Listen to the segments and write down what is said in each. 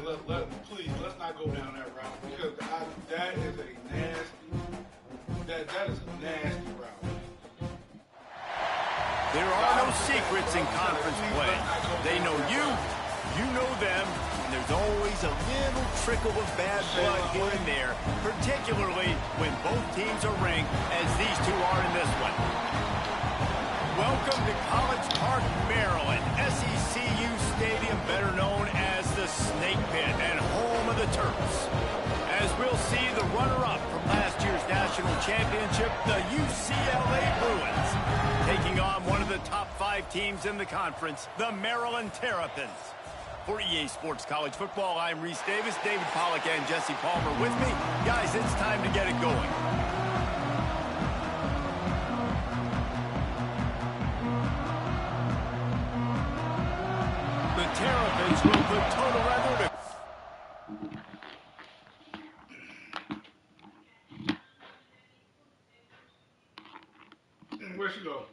like, please, let's not go down that route because that is a nasty. That is a nasty route. There are no secrets in conference play. They know you, you know them, and there's always a little trickle of bad blood here and there, particularly when both teams are ranked as these two are in this one. Welcome to College Park, Maryland, SECU Stadium, better known as the Snake Pit and home of the Terps. As we'll see the runner-up from last year's national championship, the UCLA Bruins, taking on one of the top 5 teams in the conference, the Maryland Terrapins. For EA Sports College Football, I'm Reese Davis, David Pollack and Jesse Palmer with me. Guys, it's time to get it going. The Terrapins will put total record. Where'd she go?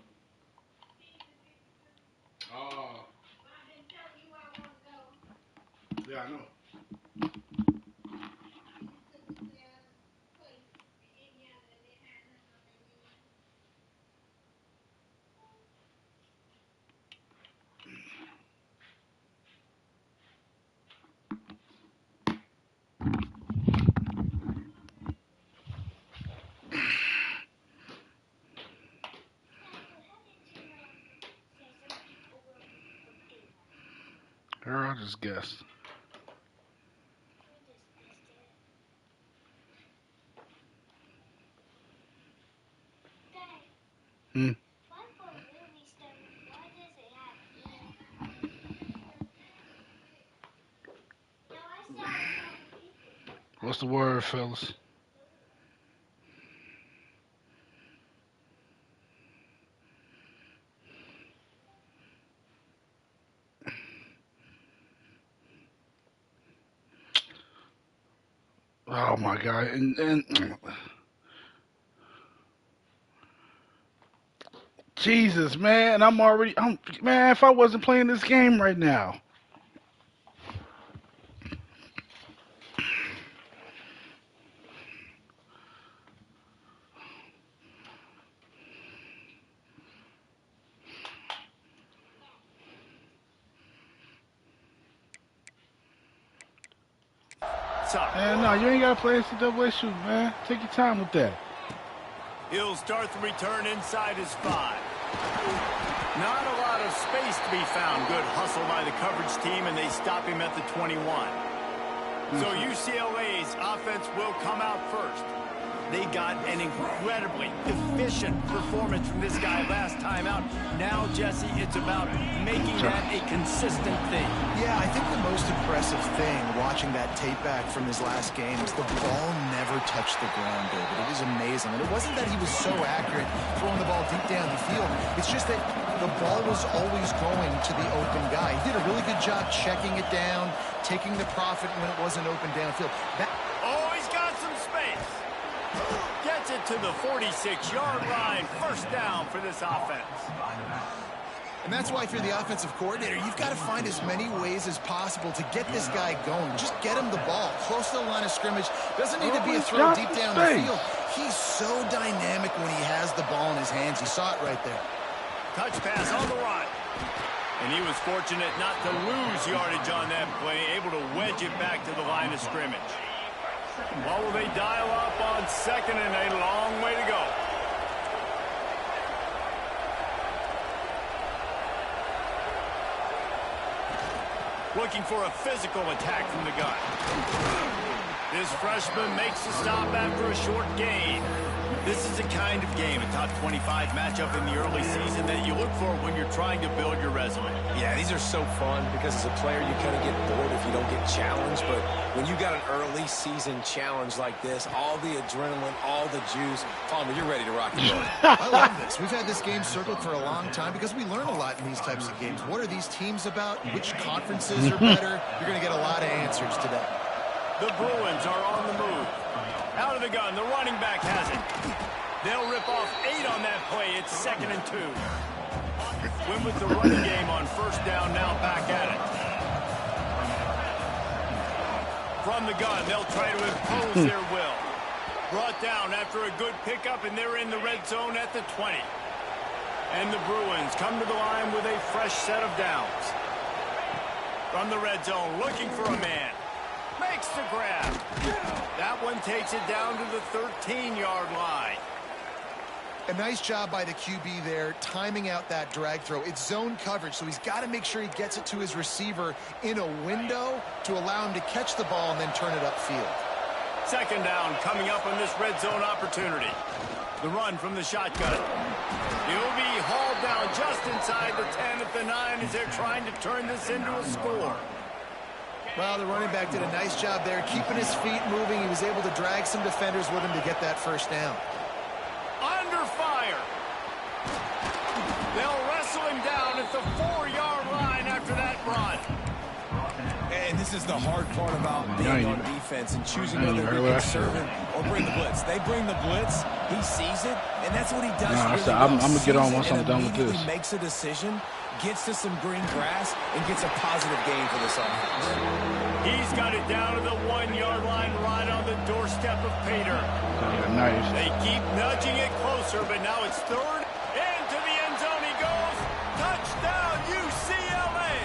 Yeah, I know. Or I'll just guess. What's the word, fellas? Oh my God! And Jesus, man, man. If I wasn't playing this game right now. Man, no, you ain't got to play NCAA shoot, man. Take your time with that. He'll start the return inside his 5. Not a lot of space to be found. Good hustle by the coverage team, and they stop him at the 21. So UCLA's offense will come out first. They got an incredibly efficient performance from this guy last time out. Now, Jesse, it's about making that a consistent thing. Yeah, I think the most impressive thing watching that tape back from his last game is the ball never touched the ground, David. It was amazing. And it wasn't that he was so accurate throwing the ball deep down the field. It's just that the ball was always going to the open guy. He did a really good job checking it down, taking the profit when it wasn't open downfield. Oh, he's got some space. Gets it to the 46-yard line. First down for this offense. And that's why if you're the offensive coordinator, you've got to find as many ways as possible to get this guy going. Just get him the ball close to the line of scrimmage. Doesn't need to be a throw deep down the field. He's so dynamic when he has the ball in his hands. You saw it right there. Touch pass on the run. And he was fortunate not to lose yardage on that play, able to wedge it back to the line of scrimmage. What will they dial up on second and a long way to go? Looking for a physical attack from the gun. This freshman makes the stop after a short gain. This is the kind of game, a top 25 matchup in the early season that you look for when you're trying to build your resume. Yeah, these are so fun because as a player, you kind of get bored if you don't get challenged. But when you got an early season challenge like this, all the adrenaline, all the juice, Palmer, you're ready to rock and roll. I love this. We've had this game circled for a long time because we learn a lot in these types of games. What are these teams about? Which conferences are better? You're going to get a lot of answers today. The Bruins are on the move. Out of the gun, the running back has it. They'll rip off 8 on that play. It's 2nd and 2. Win with the running game on first down, now back at it. From the gun, they'll try to impose their will. Brought down after a good pickup, and they're in the red zone at the 20. And the Bruins come to the line with a fresh set of downs. From the red zone, looking for a man. Makes the grab. That one takes it down to the 13-yard line. A nice job by the QB there, timing out that drag throw. It's zone coverage, so he's got to make sure he gets it to his receiver in a window to allow him to catch the ball and then turn it upfield. Second down coming up on this red zone opportunity. The run from the shotgun. He'll be hauled down just inside the 10 at the 9 as they're trying to turn this into a score. Well, the running back did a nice job there, keeping his feet moving. He was able to drag some defenders with him to get that first down. Under fire. They'll wrestle him down at the 4-yard line after that run. And this is the hard part about being on defense and choosing whether to be conservative or bring the blitz. They bring the blitz, he sees it, and that's what he does. I'm going to get on once I'm done with this. He makes a decision, gets to some green grass, and gets a positive gain for this offense. He's got it down to the 1-yard line right on the doorstep of Pater. Nice. They keep nudging it closer, but now it's third. Into the end zone he goes. Touchdown, UCLA.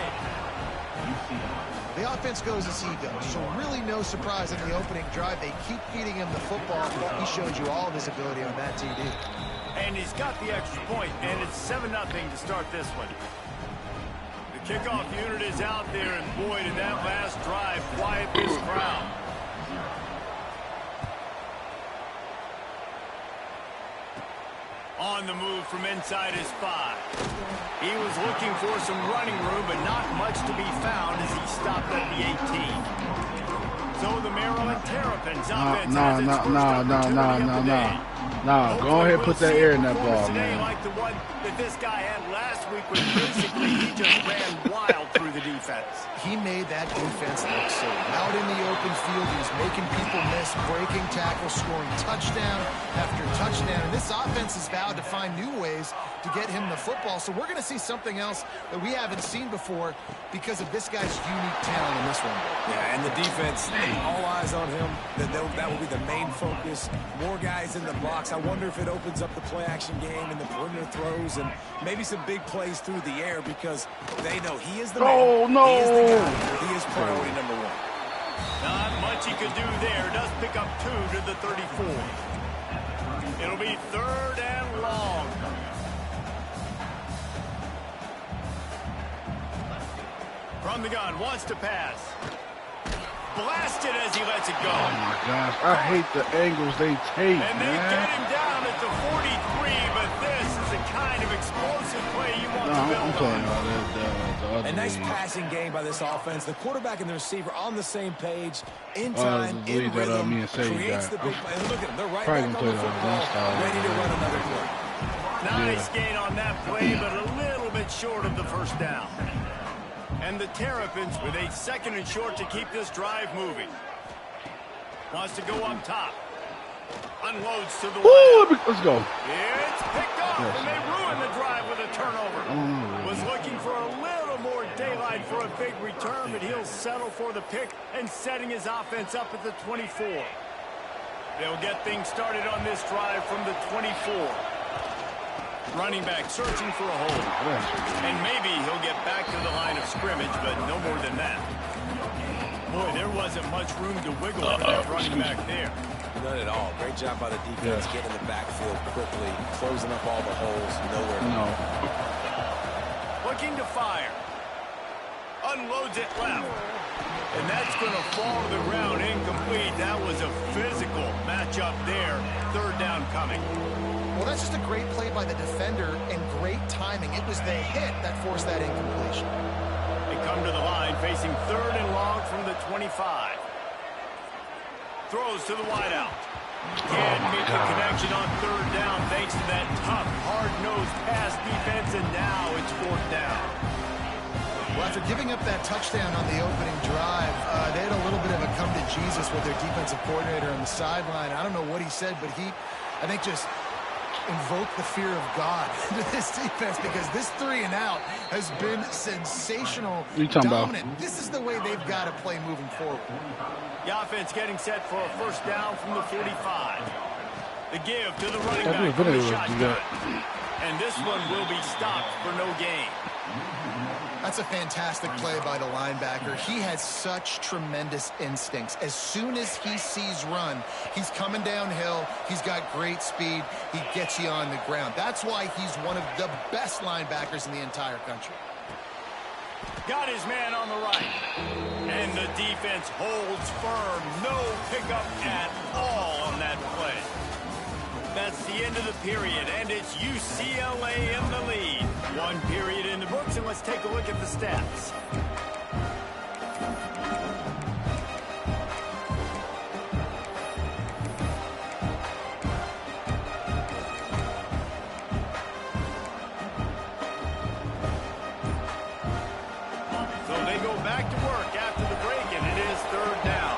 The offense goes as he goes, so really no surprise in the opening drive. They keep feeding him the football. He showed you all of his ability on that TD. And he's got the extra point, and it's 7-0 to start this one. The kickoff unit is out there, and boy, did that last drive quiet this crowd. On the move from inside his 5. He was looking for some running room, but not much to be found as he stopped at the 18. So the Maryland Terrapins offense has its first opportunity of the day. Go ahead and put that air in that ball, today, man. like the one that this guy had last week, when basically he just ran wild through the defense. He made that defense look silly. Out in the open field, he was making people miss, breaking tackles, scoring touchdown after touchdown. And this offense has vowed to find new ways to get him the football. So we're going to see something else that we haven't seen before because of this guy's unique talent in this one. Yeah, and the defense, all eyes on him. That will be the main focus. More guys in the box. I wonder if it opens up the play-action game and the perimeter throws and maybe some big plays through the air because they know he is the man. Oh, no. He is the guy. He is priority number 1. Not much he could do there. Does pick up 2 to the 34. It'll be 3rd and long. From the gun, wants to pass. Blasted as he lets it go. Oh, my gosh. I hate the angles they take, and they man. get him down at the 43, but this is the kind of explosive play you want to build I'm playing on. the other A nice league. passing game by this offense. The quarterback and the receiver on the same page, in Oh, time, the league in that, rhythm, me and Sadie creates got. the big play. And look at them. They're right Probably back gonna on the play the football, style. ready to run another play. Nice gain on that play, but a little bit short of the first down. And the Terrapins with a 2nd and short to keep this drive moving. Wants to go up top. Unloads to the left. Let's go. It's picked off, Yes. and they ruin the drive with a turnover. Was looking for a little more daylight for a big return, but he'll settle for the pick and setting his offense up at the 24. They'll get things started on this drive from the 24. Running back searching for a hole. And maybe he'll get back to the line of scrimmage, but no more than that. Boy, there wasn't much room to wiggle for that running back there. None at all. Great job by the defense getting in the backfield quickly, closing up all the holes, nowhere to go. Looking to fire. Unloads it left. And that's going to fall to the ground incomplete. That was a physical matchup there. 3rd down coming. Well, that's just a great play by the defender and great timing. It was the hit that forced that incompletion. They come to the line facing 3rd and long from the 25. Throws to the wideout. Can't make the connection on 3rd down thanks to that tough, hard-nosed pass defense, and now it's 4th down. Well, after giving up that touchdown on the opening drive, they had a little bit of a come to Jesus with their defensive coordinator on the sideline. I don't know what he said, but he, I think, just invoke the fear of God into this defense, because this 3-and-out has been sensational, What are you talking dominant. about? This is the way they've got to play moving forward. The offense getting set for a first down from the 45. The give to the running I back from the do shotgun. that. And this one will be stopped for no gain. That's a fantastic play by the linebacker. He has such tremendous instincts. As soon as he sees run, he's coming downhill. He's got great speed. He gets you on the ground. That's why he's one of the best linebackers in the entire country. Got his man on the right. And the defense holds firm. No pickup at all on that play. That's the end of the period, and it's UCLA in the lead. One period in the books, and let's take a look at the stats. So they go back to work after the break, and it is third down.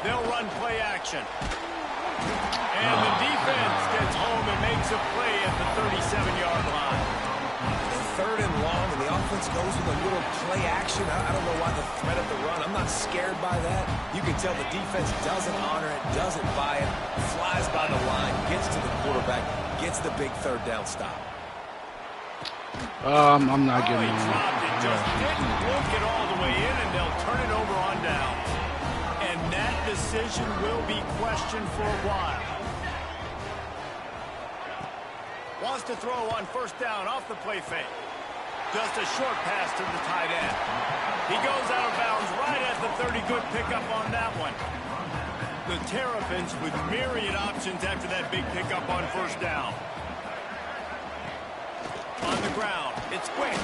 They'll run play action. And the defense gets home and makes a play at the 37-yard line. Third and long, and the offense goes with a little play action. I don't know why the threat of the run. I'm not scared by that. You can tell the defense doesn't honor it, doesn't buy it, flies by the line, gets to the quarterback, gets the big third down stop. I'm not He getting on dropped it, just that. didn't look it all the way in, and they'll turn it over on down. And that decision will be questioned for a while. Wants to throw on first down off the play fake. Just a short pass to the tight end. He goes out of bounds right at the 30. Good pickup on that one. The Terrapins with myriad options after that big pickup on first down. On the ground, it's quick.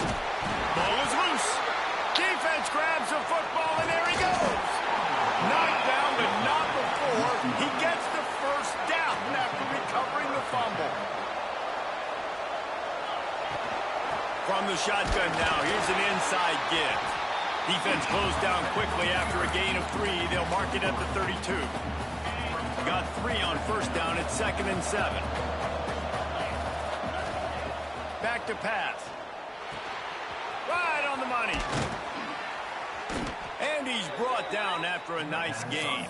Ball is loose. Defense grabs the football, and there he goes. Knocked down, but not before. He gets the first down after recovering the fumble. From the shotgun now, here's an inside give. Defense closed down quickly after a gain of 3. They'll mark it at the 32. Got 3 on first down at 2nd and 7. Back to pass. Right on the money. And he's brought down after a nice gain.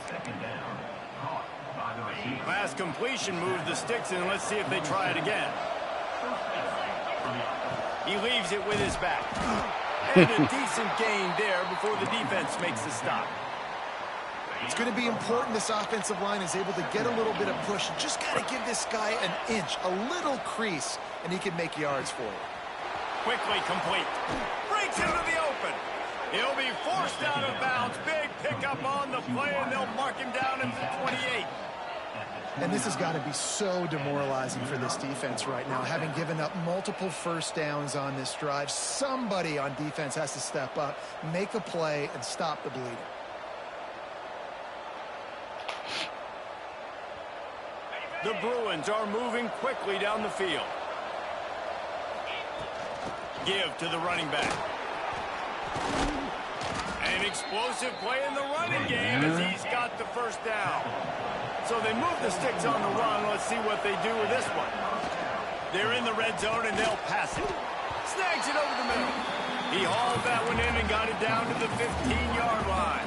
Pass completion moves the sticks in. Let's see if they try it again. He leaves it with his back. And a decent gain there before the defense makes the stop. It's going to be important this offensive line is able to get a little bit of push. Just got to give this guy an inch, a little crease, and he can make yards for you. Quickly complete. Breaks into the open. He'll be forced out of bounds. Big pickup on the play, and they'll mark him down at the 28. And this has got to be so demoralizing for this defense right now. Having given up multiple first downs on this drive, somebody on defense has to step up, make a play, and stop the bleeding. The Bruins are moving quickly down the field. Give to the running back. An explosive play in the running game as he's got the first down. So they move the sticks on the run. Let's see what they do with this one. They're in the red zone, and they'll pass it. Snags it over the middle. He hauled that one in and got it down to the 15-yard line.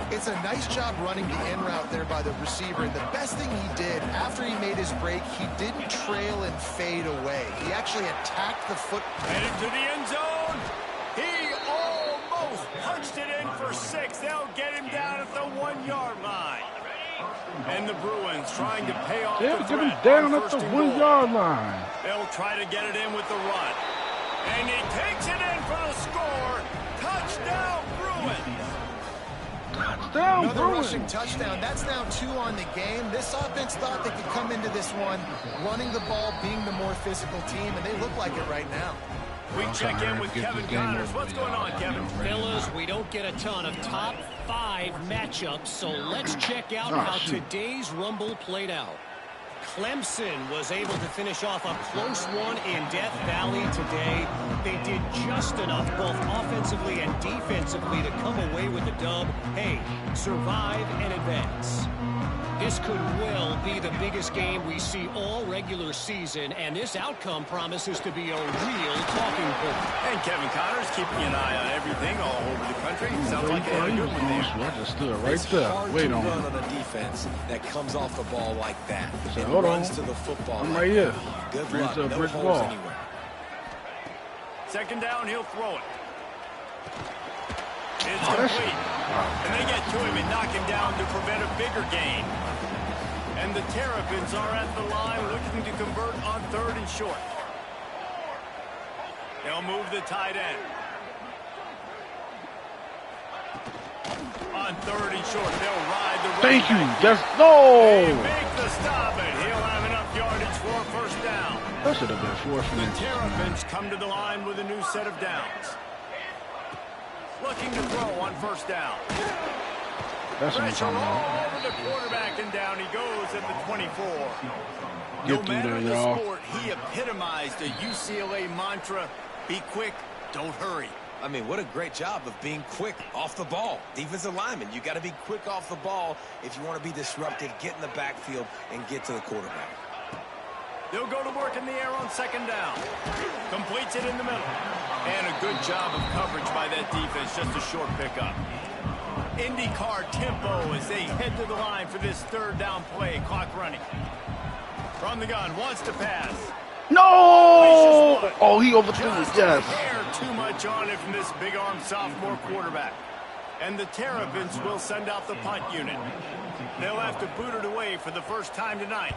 It's a nice job running the in route there by the receiver. And the best thing he did after he made his break, he didn't trail and fade away. He actually attacked the foot. Headed to the end zone. He almost punched it in for 6. They'll get him down at the 1-yard line. And the Bruins trying to pay off They'll the get him threat down on at the first and goal. 1-yard line. They'll try to get it in with the run. And he takes it in for the score. Touchdown, Bruins. Touchdown, Another Bruins. rushing touchdown. That's now 2 on the game. This offense thought they could come into this one running the ball, being the more physical team, and they look like it right now. We check in with Kevin Connors. What's going on, Kevin? Fellas, we don't get a ton of top 5 matchups, so let's check out how today's Rumble played out. Clemson was able to finish off a close one in Death Valley today. They did just enough both offensively and defensively to come away with the dub. Hey, survive and advance. this could well be the biggest game we see all regular season, and this outcome promises to be a real talking point. And Kevin Connor's keeping an eye on everything all over the country. Sounds like they had a good one there. I just stood right there. Wait on run him. on a defense that comes off the ball like that. So, and hold runs on. to the football. I'm like right here. that. Good Brings luck. up No brick holes ball. anywhere. Second down, he'll throw it. It's Oh, that's- complete. And they get to him and knock him down to prevent a bigger gain. And the Terrapins are at the line looking to convert on 3rd and short. They'll move the tight end. On 3rd and short, they'll ride the Thank you. running back. That's They no. make the stop, and he'll have enough yardage for a first down. That should have been 4 The minutes. Terrapins come to the line with a new set of downs. Looking to throw on 1st down. That's what I'm Pressure talking all about. over the quarterback, and down he goes at the 24. Get No through matter there, the y'all. sport, he epitomized the UCLA mantra, be quick, don't hurry. I mean, what a great job of being quick off the ball. Defensive lineman, you got to be quick off the ball if you want to be disruptive, get in the backfield, and get to the quarterback. They'll go to work in the air on 2nd down. Completes it in the middle. And a good job of coverage by that defense, just a short pickup. IndyCar tempo as they head to the line for this 3rd down play. Clock running. From the gun, wants to pass. No! Oh, he overthrew it. Just Yes. a hair too much on it from this big-arm sophomore quarterback. And the Terrapins will send out the punt unit. They'll have to boot it away for the first time tonight.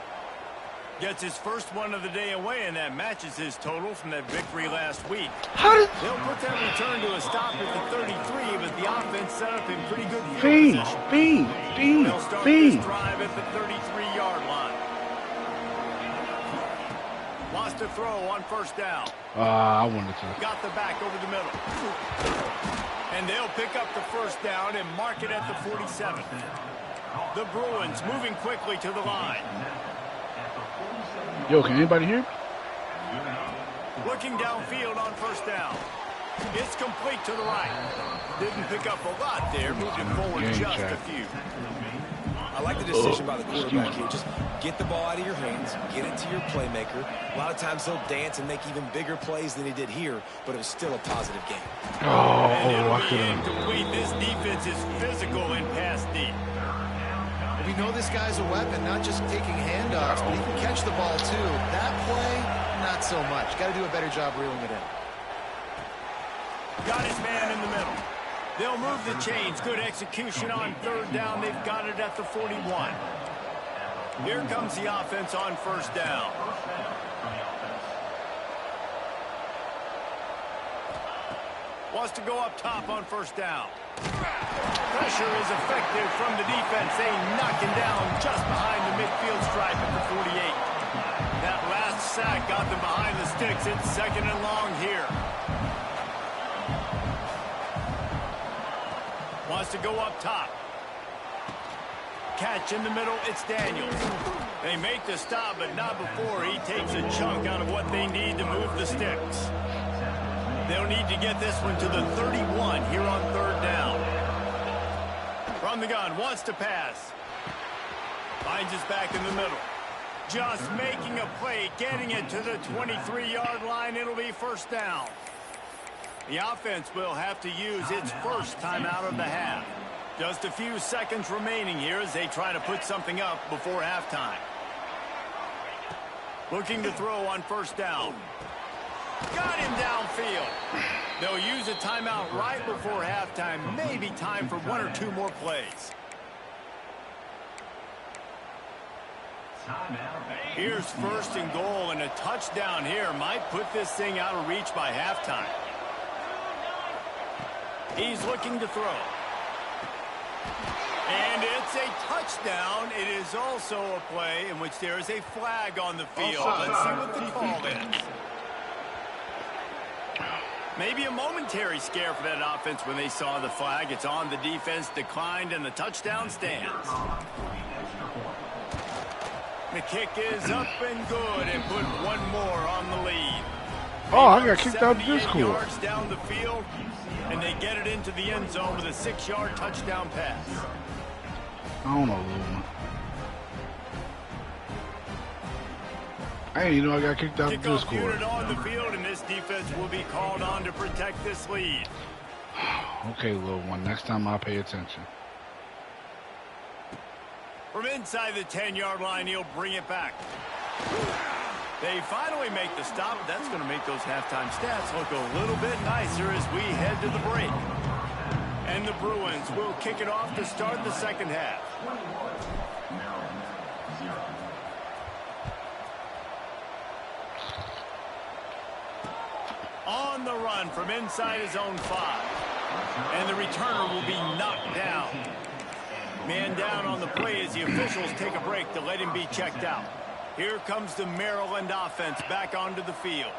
Gets his first one of the day away, and that matches his total from that victory last week. How did They'll put that return to a stop at the 33, but the offense set up in pretty good field Fiend, position. Fiend, Fiend, They'll start Fiend. this drive at the 33-yard line. Wants to throw on 1st down. I wanted to. Got the back over the middle. And they'll pick up the 1st down and mark it at the 47. The Bruins moving quickly to the line. Yo, can anybody hear? Looking downfield on 1st down. It's complete to the right. Didn't pick up a lot there, moving forward Game just check. a few. I like the decision by the quarterback here. Just get the ball out of your hands, get it to your playmaker. A lot of times he'll dance and make even bigger plays than he did here, but it was still a positive game. And it'll I be could have. incomplete. This defense is physical and pass deep. We know this guy's a weapon, not just taking handoffs, but he can catch the ball too. That play, not so much. Got to do a better job reeling it in. Got his man in the middle. They'll move the chains. Good execution on 3rd down. They've got it at the 41. Here comes the offense on 1st down. Wants to go up top on 1st down. Pressure is effective from the defense. They knock him down just behind the midfield stripe at the 48. That last sack got them behind the sticks. It's 2nd and long here. Wants to go up top. Catch in the middle, it's Daniels. They make the stop, but not before he takes a chunk out of what they need to move the sticks. They'll need to get this one to the 31 here on 3rd down. From the gun, wants to pass. Finds his back in the middle. Just making a play, getting it to the 23-yard line. It'll be 1st down. The offense will have to use its first timeout of the half. Just a few seconds remaining here as they try to put something up before halftime. Looking to throw on 1st down. Got him downfield. They'll use a timeout right before halftime. Maybe time for 1 or 2 more plays. Here's 1st and goal, and a touchdown here might put this thing out of reach by halftime. He's looking to throw. And it's a touchdown. It is also a play in which there is a flag on the field. Let's see what the call is. Maybe a momentary scare for that offense when they saw the flag. It's on, the defense declined, and the touchdown stands. The kick is up and good, and put 1 more on the lead. Oh, I got kicked out of this 78 court. yards down the field, and they get it into the end zone with a 6-yard touchdown pass. I don't know, Luma. Hey, you know I got kicked out of Kickoff Discord. unit on the field, and this defense will be called on to protect this lead. Okay, little one. Next time I'll pay attention. From inside the 10-yard line, he'll bring it back. They finally make the stop. That's going to make those halftime stats look a little bit nicer as we head to the break. And the Bruins will kick it off to start the second half. On the run from inside his own 5. And the returner will be knocked down. Man down on the play as the officials take a break to let him be checked out. Here comes the Maryland offense back onto the field.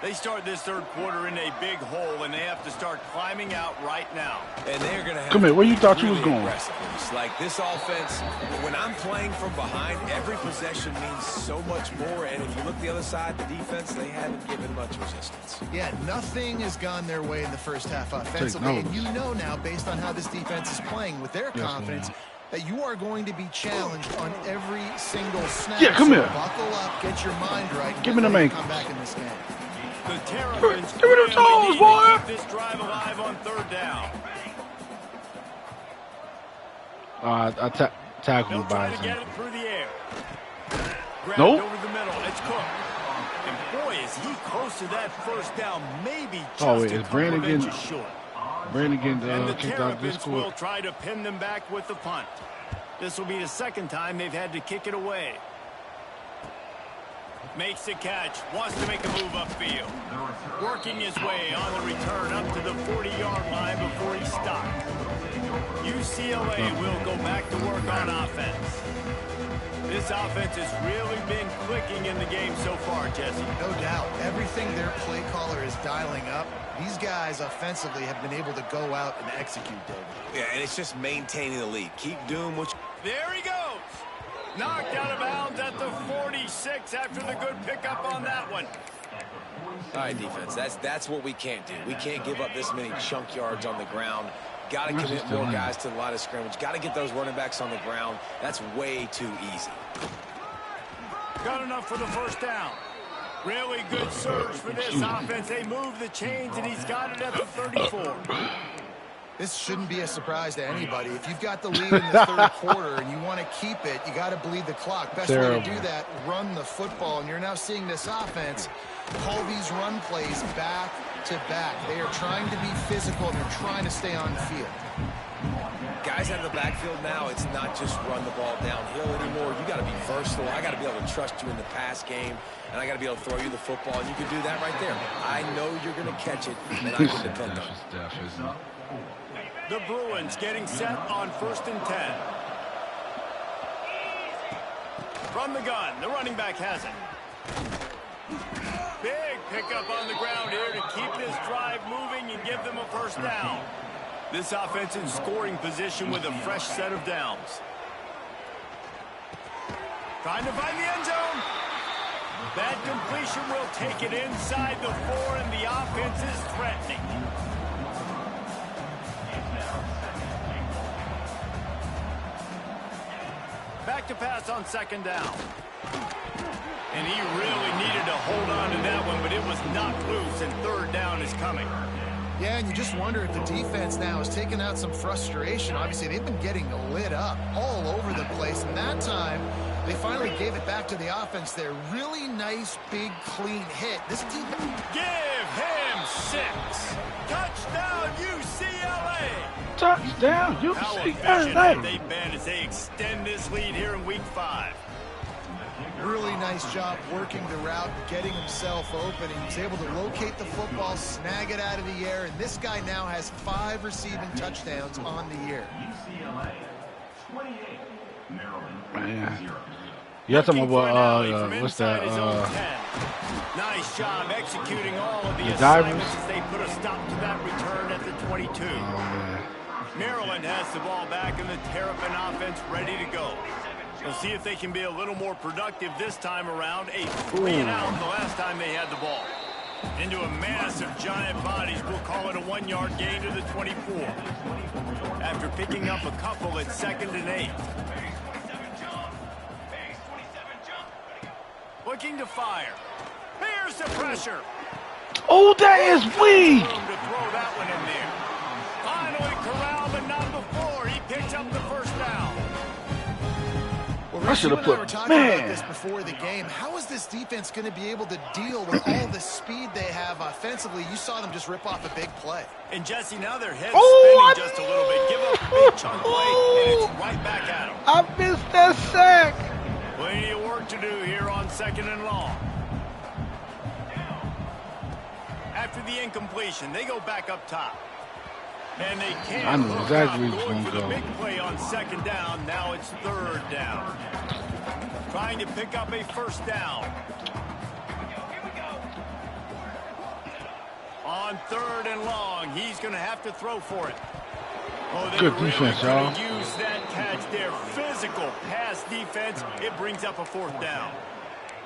They start this third quarter in a big hole, and they have to start climbing out right now. And they're going to have Come here, where you thought you was going? It's like this offense, when I'm playing from behind, every possession means so much more. And if you look the other side, the defense, they haven't given much resistance. Yeah, nothing has gone their way in the first half offensively. And you know now, based on how this defense is playing with their confidence, that you are going to be challenged on every single snap. Yeah, come here. Buckle up, get your mind right. Give me the main. Come back in this game. The Terrapins Give me the toes, boy. keep this drive alive on third down. I tackled They'll him try by to get it through the air. Grabbed Nope. over the middle. It's Cook. And boy, is he close to that first down. Maybe just Oh, wait, a is couple Brandon of getting- inches short. Brandon And the getting kicked out of Terrapins will Discord. try to pin them back with the punt. This will be the second time they've had to kick it away. Makes the catch. Wants to make a move upfield. Working his way on the return up to the 40-yard line before he stopped. UCLA will go back to work on offense. This offense has really been clicking in the game so far, Jesse. No doubt. Everything their play caller is dialing up, these guys offensively have been able to go out and execute, David. Yeah, and it's just maintaining the lead. Keep doing what you... There he goes. Knocked out of bounds at the 46 after the good pickup on that one. All right, defense, that's what we can't do. We can't give up this many chunk yards on the ground. Got to commit more guys to the line of scrimmage. Got to get those running backs on the ground. That's way too easy. Got enough for the first down. Really good surge for this offense. They move the chains, and he's got it at the 34. This shouldn't be a surprise to anybody. If you've got the lead in the third quarter and you want to keep it, you got to bleed the clock. Best way to do that, run the football. And you're now seeing this offense call these run plays back to back. They are trying to be physical, and they're trying to stay on the field. Guys out of the backfield now, it's not just run the ball downhill anymore. You got to be versatile. I got to be able to trust you in the pass game, and I got to be able to throw you the football, and you can do that right there. I know you're going to catch it, and I can depend on it. The Bruins getting set on 1st and 10. From the gun, the running back has it. Big pickup on the ground here to keep this drive moving and give them a first down. This offense in scoring position with a fresh set of downs. Trying to find the end zone. That completion will take it inside the 4, and the offense is threatening. Back to pass on 2nd down. And he really needed to hold on to that one, but it was knocked loose, and 3rd down is coming. Yeah, and you just wonder if the defense now is taking out some frustration. Obviously, they've been getting lit up all over the place, and that time they finally gave it back to the offense there. Really nice, big, clean hit. This defense... Give him 6. Touchdown, UCLA. Touchdown, How efficient have they been as they extend this lead here in Week 5? Really nice job working the route, getting himself open. He was able to locate the football, snag it out of the air, and this guy now has 5 receiving touchdowns on the year. Man. You're talking about, what's that, nice job executing all of the divers? assignments as they put a stop to that return at the 22. Maryland has the ball back, and the Terrapin offense ready to go. We'll see if they can be a little more productive this time around. A 3-and-out the last time they had the ball. Into a mass of giant bodies. We'll call it a 1-yard gain to the 24. After picking up a couple at 2nd and 8. looking to fire. Here's the pressure. Oh, that is weak. To throw that one in there. Finally corralled, but not before. He picks up the first down. Well, I should have we were put, talking about man. this before the game. How is this defense going to be able to deal with all the speed they have offensively? You saw them just rip off a big play. And Jesse, now their head's Oh, spinning just a little bit. Give up a big chunk play, and it's right back at them. I missed that sack. Plenty of work to do here on 2nd and long. After the incompletion, they go back up top. And they can't I knew hook exactly up. where he was Going gonna for the go. big play on 2nd down. Now it's 3rd down. Trying to pick up a 1st down. On 3rd and long, he's going to have to throw for it. Oh, they Good really defense, could y'all. use that catch there. Physical pass defense. It brings up a 4th down.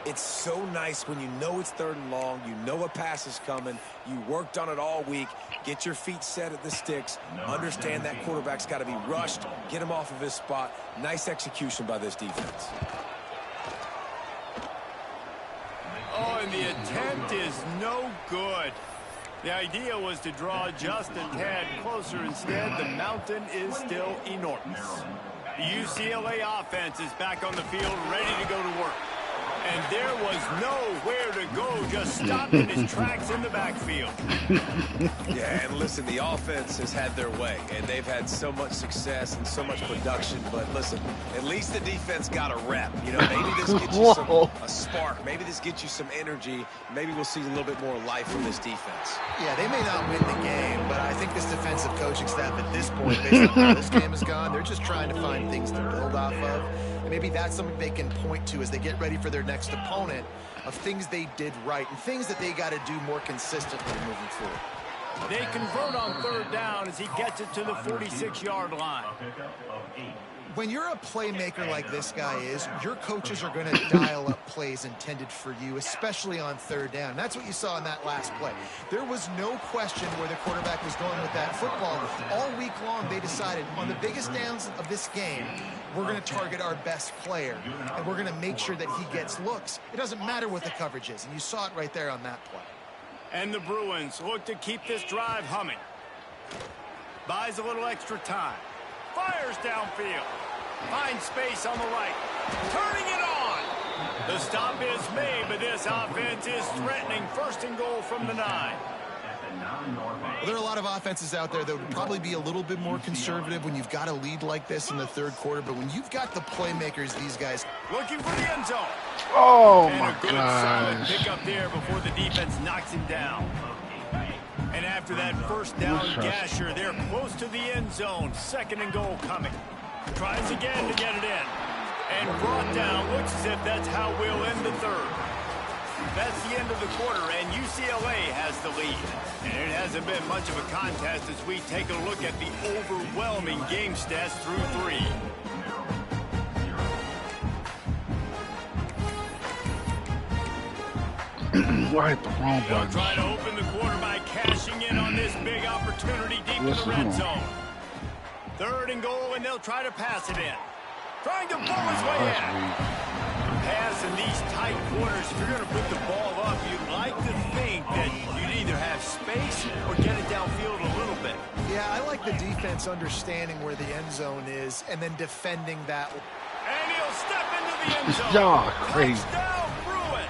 It's so nice when you know it's 3rd and long, you know a pass is coming, you worked on it all week, get your feet set at the sticks, understand that quarterback's got to be rushed, get him off of his spot. Nice execution by this defense. Oh, and the attempt is no good. The idea was to draw just a tad closer. Instead, the mountain is still enormous. The UCLA offense is back on the field, ready to go to work. And there was nowhere to go, just stopped in his tracks in the backfield. Yeah, and listen, the offense has had their way, and they've had so much success and so much production. But listen, at least the defense got a rep. You know, maybe this gets you a spark. Maybe this gets you some energy. Maybe we'll see a little bit more life from this defense. Yeah, they may not win the game, but I think this defensive coaching staff at this point, based on how this game has gone, they're just trying to find things to build off of. And maybe that's something they can point to as they get ready for their next opponent, of things they did right and things that they got to do more consistently moving forward. They convert on 3rd down as he gets it to the 46-yard line. When you're a playmaker like this guy is, your coaches are going to dial up plays intended for you, especially on 3rd down. That's what you saw in that last play. There was no question where the quarterback was going with that football. All week long, they decided on the biggest downs of this game, we're going to target our best player, and we're going to make sure that he gets looks. It doesn't matter what the coverage is, and you saw it right there on that play. And the Bruins look to keep this drive humming. Buys a little extra time. Fires downfield. Finds space on the right. Turning it on. The stop is made, but this offense is threatening 1st and goal from the 9. Well, there are a lot of offenses out there that would probably be a little bit more conservative when you've got a lead like this in the 3rd quarter, but when you've got the playmakers, these guys. Looking for the end zone. Oh, and my a good solid gosh. pick up there before the defense knocks him down. And after that 1st down gasher, they're close to the end zone. 2nd and goal coming. Tries again to get it in. And brought down. Looks as if that's how we'll end the 3rd. That's the end of the quarter, and UCLA has the lead. And it hasn't been much of a contest as we take a look at the overwhelming game stats through 3. I hit the wrong They'll button. try to open the quarter by cashing in on this big opportunity deep in the red zone. 3rd and goal, and they'll try to pass it in. Trying to pull his way in. Pass in these tight quarters, if you're going to put the ball up, you'd like to think that you'd either have space or get it downfield a little bit. Yeah, I like the defense understanding where the end zone is and then defending that. And he'll step into the end zone. Y'all crazy. Touchdown, Bruins.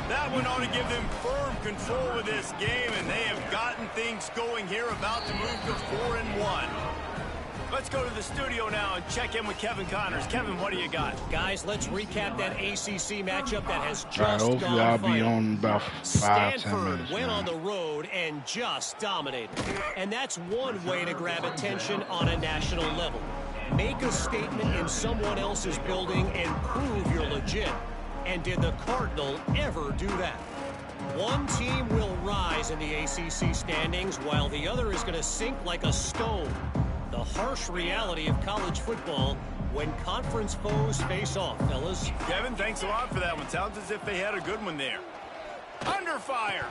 That one ought to give them firm control of this game, and they have gotten things going here, about to move to 4-1. Let's go to the studio now and check in with Kevin Connors. Kevin, what do you got? Guys, let's recap that ACC matchup that has All right, just hopefully gone I'll be final. on about 5-10 Stanford minutes. went man. on the road and just dominated. And that's one way to grab attention on a national level. Make a statement in someone else's building and prove you're legit. And did the Cardinal ever do that? One team will rise in the ACC standings while the other is going to sink like a stone. The harsh reality of college football when conference foes face off, fellas. Kevin, thanks a lot for that one. Sounds as if they had a good one there. Under fire.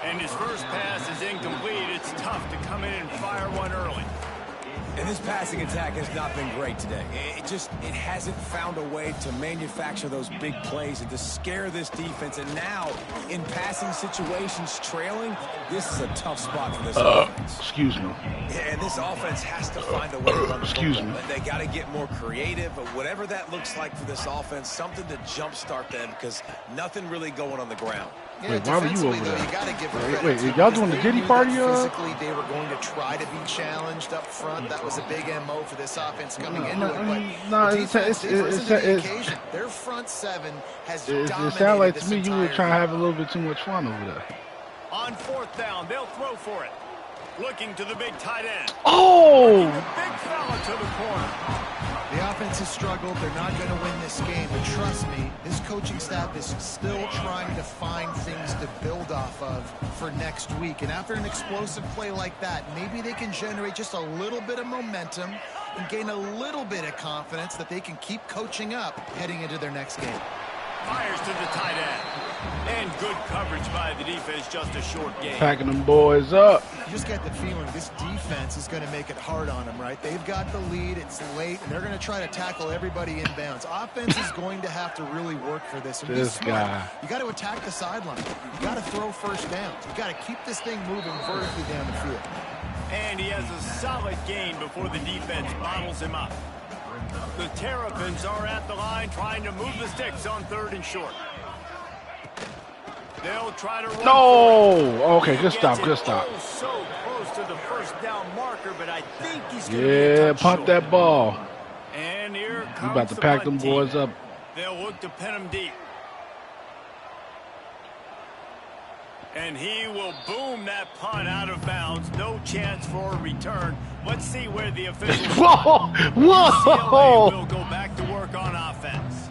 And his first pass is incomplete. It's tough to come in and fire one early. And this passing attack has not been great today. It hasn't found a way to manufacture those big plays and to scare this defense. And now, in passing situations, trailing, this is a tough spot for this offense. Excuse me. Yeah, and this offense has to find a way to run the Excuse football. me. They got to get more creative, but whatever that looks like for this offense, something to jumpstart them because nothing really going on the ground. Yeah, wait, why were you over though, there? you gotta give Wait, y'all doing the Diddy party? Physically, they were going to try to be challenged up front. That was a big MO for this offense coming into it. But the occasion. Their front seven has dominated. It sounded like to me you were trying to have a little bit too much fun over there. On 4th down, they'll throw for it. Looking to the big tight end. Oh! The big fella to the corner. The offense has struggled. They're not going to win this game. But trust me, this coaching staff is still trying to find things to build off of for next week. And after an explosive play like that, maybe they can generate just a little bit of momentum and gain a little bit of confidence that they can keep coaching up heading into their next game. Fires to the tight end. And good coverage by the defense, just a short game. Packing them boys up. You just get the feeling this defense is going to make it hard on them, right? They've got the lead, it's late, and they're going to try to tackle everybody inbounds. Offense is going to have to really work for this. And This guy. You got to attack the sideline. You got to throw first downs. You got to keep this thing moving vertically down the field. And he has a solid gain before the defense bottles him up. The Terrapins are at the line trying to move the sticks on 3rd and short. They'll try to run. No! Okay, good stop, good stop. So close to the first down marker, but I think he's going to Yeah, punt that ball. And here comes You about to the pack punt them boys up. They'll look to pin him deep. And he will boom that punt out of bounds. No chance for a return. Let's see where the officials Whoa! UCLA Whoa! will go back to work on offense.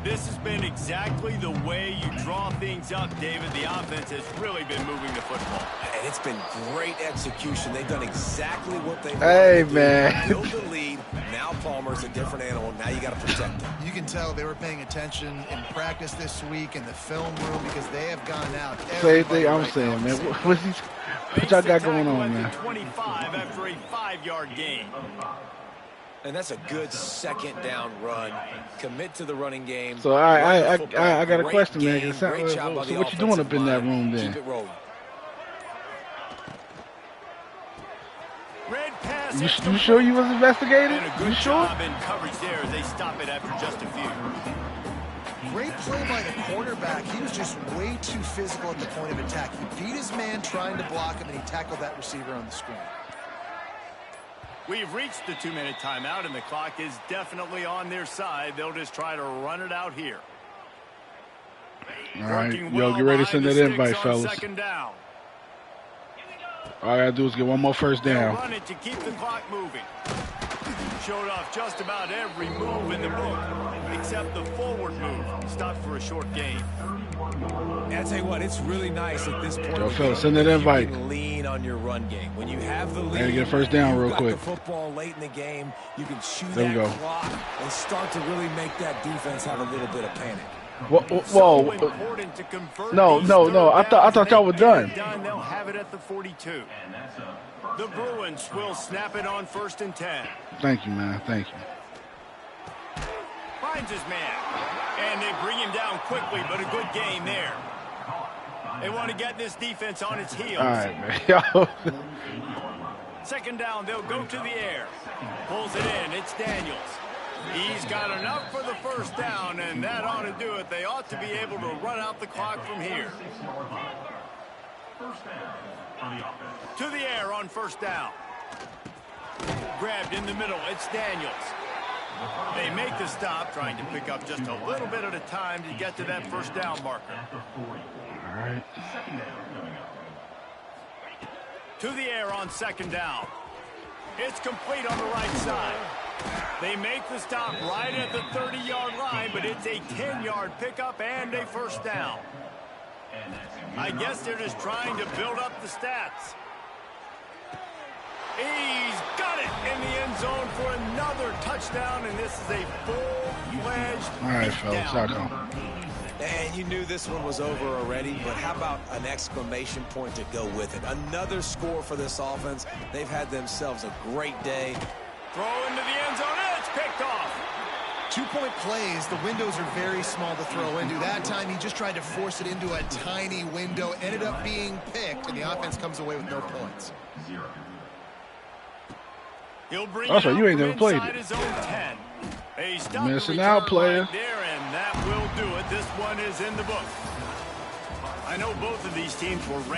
This has been exactly the way you draw things up, David. The offense has really been moving the football. And it's been great execution. They've done exactly what they Hey, wanted to man. do. Build the lead. Now Palmer's a different animal. Now you got to protect him. You can tell they were paying attention in practice this week in the film room because they have gone out. Same thing I'm saying, man. What y'all got going on, man? 25 after a 5-yard gain. And that's a good second down run. Commit to the running game. So I got a question, man. So what you doing up in that room then? Keep it rolling. Red pass. You sure you was investigating? And a good You sure? job in coverage there as they stop it after just a few. Great play by the quarterback. He was just way too physical at the point of attack. He beat his man trying to block him, and he tackled that receiver on the screen. We've reached the 2-minute timeout, and the clock is definitely on their side. They'll just try to run it out here. All right, yo, get ready to send that invite, fellas. Second down. All I gotta do is get one more first down. Run it to keep the clock moving. Showed off just about every move in the book, except the forward move. Stopped for a short gain. And I tell you what, it's really nice at this point. Yo, fellas, send that invite. You can lean on your run game. When you have the lead, Gotta get a first down real quick. The football late in the game, you can chew There we go. that clock and start to really make that defense have a little bit of panic. So important to convert No. these I thought third y'all were downs. done. They'll have it at the 42. The Bruins will snap it on 1st and 10. Thank you, man. Thank you. Finds his man. And they bring him down quickly, but a good gain there. They want to get this defense on its heels. All right, man. Yo. Second down, they'll go to the air. Pulls it in. It's Daniels. He's got enough for the first down, and that ought to do it. They ought to be able to run out the clock from here. To the air on 1st down. Grabbed in the middle. It's Daniels. They make the stop, trying to pick up just a little bit at a time to get to that 1st down marker. All right. To the air on 2nd down. It's complete on the right side. They make the stop right at the 30-yard line, but it's a 10-yard pickup and a 1st down. I guess they're just trying to build up the stats. He's got it in the end zone for another touchdown, and this is a full-fledged All right, fellas. I'll come. And you knew this one was over already, but how about an exclamation point to go with it? Another score for this offense. They've had themselves a great day. Throw into the end zone. It's picked off. 2-point plays, the windows are very small to throw into. That time, he just tried to force it into a tiny window, ended up being picked, and the offense comes away with no points. He'll bring Also, you ain't never played it. it. His own 10. Hey, stop Missing out, player. right there, and that will do it. This one is in the book. I know both of these teams were ranked